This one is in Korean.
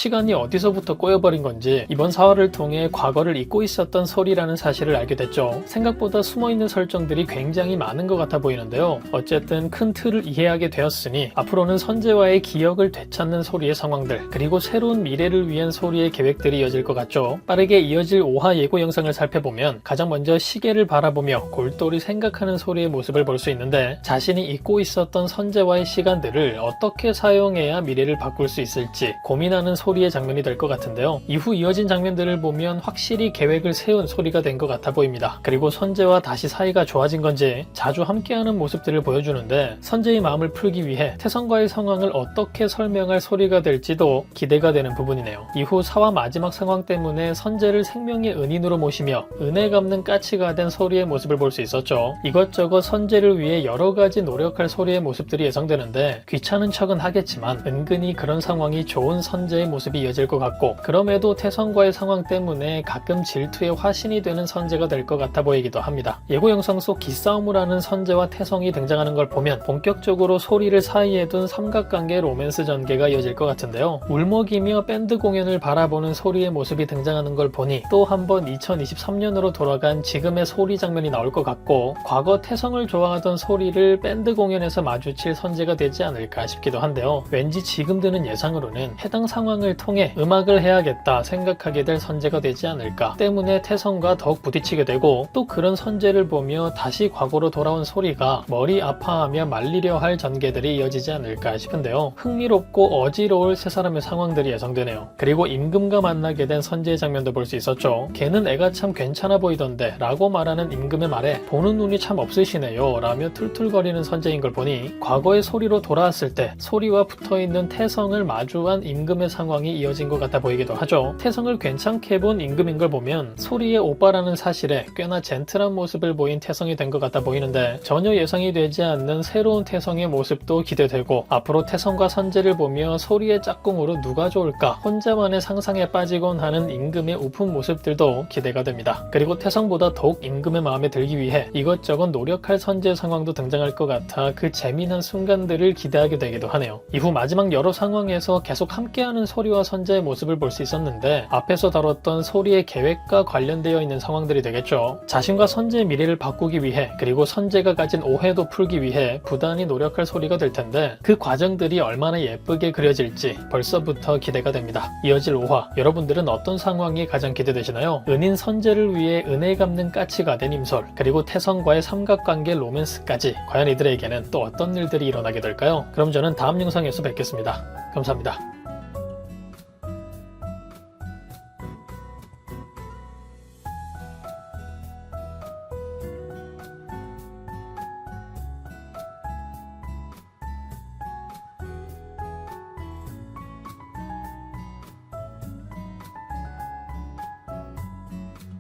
시간이 어디서부터 꼬여버린 건지 이번 사화를 통해 과거를 잊고 있었던 소리라는 사실을 알게 됐죠. 생각보다 숨어있는 설정들이 굉장히 많은 것 같아 보이는데요. 어쨌든 큰 틀을 이해하게 되었으니 앞으로는 선재와의 기억을 되찾는 소리의 상황들, 그리고 새로운 미래를 위한 소리의 계획들이 이어질 것 같죠. 빠르게 이어질 5화 예고 영상을 살펴보면 가장 먼저 시계를 바라보며 골똘히 생각하는 소리의 모습을 볼 수 있는데, 자신이 잊고 있었던 선재와의 시간들을 어떻게 사용해야 미래를 바꿀 수 있을지 고민하는 소리의 장면이 될 것 같은데요. 이후 이어진 장면들을 보면 확실히 계획을 세운 소리가 된 것 같아 보입니다. 그리고 선재와 다시 사이가 좋아진 건지 자주 함께하는 모습들을 보여주는데, 선재의 마음을 풀기 위해 태성과의 상황을 어떻게 설명할 소리가 될지도 기대가 되는 부분이네요. 이후 사화 마지막 상황 때문에 선재를 생명의 은인으로 모시며 은혜 갚는 까치가 된 소리의 모습을 볼 수 있었죠. 이것저것 선재를 위해 여러가지 노력할 소리의 모습들이 예상되는데, 귀찮은 척은 하겠지만 은근히 그런 상황이 좋은 선재의 모습이 이어질 것 같고, 그럼에도 태성과의 상황 때문에 가끔 질투의 화신이 되는 선재가 될 것 같아 보이기도 합니다. 예고 영상 속 기싸움을 하는 선재와 태성이 등장하는 걸 보면 본격적으로 소리를 사이에 둔 삼각관계 로맨스 전개가 이어질 것 같은데요. 울먹이며 밴드 공연을 바라보는 소리의 모습이 등장하는 걸 보니 또 한 번 2023년으로 돌아간 지금의 소리 장면이 나올 것 같고, 과거 태성을 좋아하던 소리를 밴드 공연에서 마주칠 선재가 되지 않을까 싶기도 한데요. 왠지 지금 드는 예상으로는 해당 상황을 통해 음악을 해야겠다 생각하게 될 선재가 되지 않을까, 때문에 태성과 더욱 부딪히게 되고, 또 그런 선재를 보며 다시 과거로 돌아온 소리가 머리 아파하며 말리려 할 전개들이 이어지지 않을까 싶은데요. 흥미롭고 어지러울 세 사람의 상황들이 예상되네요. 그리고 임금과 만나게 된 선재의 장면도 볼 수 있었죠. 걔는 애가 참 괜찮아 보이던데 라고 말하는 임금의 말에 보는 눈이 참 없으시네요 라며 툴툴거리는 선재인 걸 보니, 과거의 소리로 돌아왔을 때 소리와 붙어있는 태성을 마주한 임금의 상황이 이어진 것 같아 보이기도 하죠. 태성을 괜찮게 본 임금인 걸 보면 소리의 오빠라는 사실에 꽤나 젠틀한 모습을 보인 태성이 된 것 같아 보이는데, 전혀 예상이 되지 않는 새로운 태성의 모습도 기대되고, 앞으로 태성과 선재를 보며 소리의 짝꿍으로 누가 좋을까 혼자만의 상상에 빠지곤 하는 임금의 우픈 모습들도 기대가 됩니다. 그리고 태성보다 더욱 임금의 마음에 들기 위해 이것저것 노력할 선재 상황도 등장할 것 같아 그 재미난 순간들을 기대하게 되기도 하네요. 이후 마지막 여러 상황에서 계속 함께하는 소리와 선재의 모습을 볼 수 있었는데, 앞에서 다뤘던 소리의 계획과 관련되어 있는 상황들이 되겠죠. 자신과 선재의 미래를 바꾸기 위해, 그리고 선재가 가진 오해도 풀기 위해 부단히 노력할 소리가 될 텐데, 그 과정들이 얼마나 예쁘게 그려질지 벌써부터 기대가 됩니다. 이어질 5화, 여러분들은 어떤 상황이 가장 기대되시나요? 은인 선재를 위해 은혜 갚는 까치가 된 임솔, 그리고 태성과의 삼각관계 로맨스까지 과연 이들에게는 또 어떤 일들이 일어나게 될까요? 그럼 저는 다음 영상에서 뵙겠습니다. 감사합니다.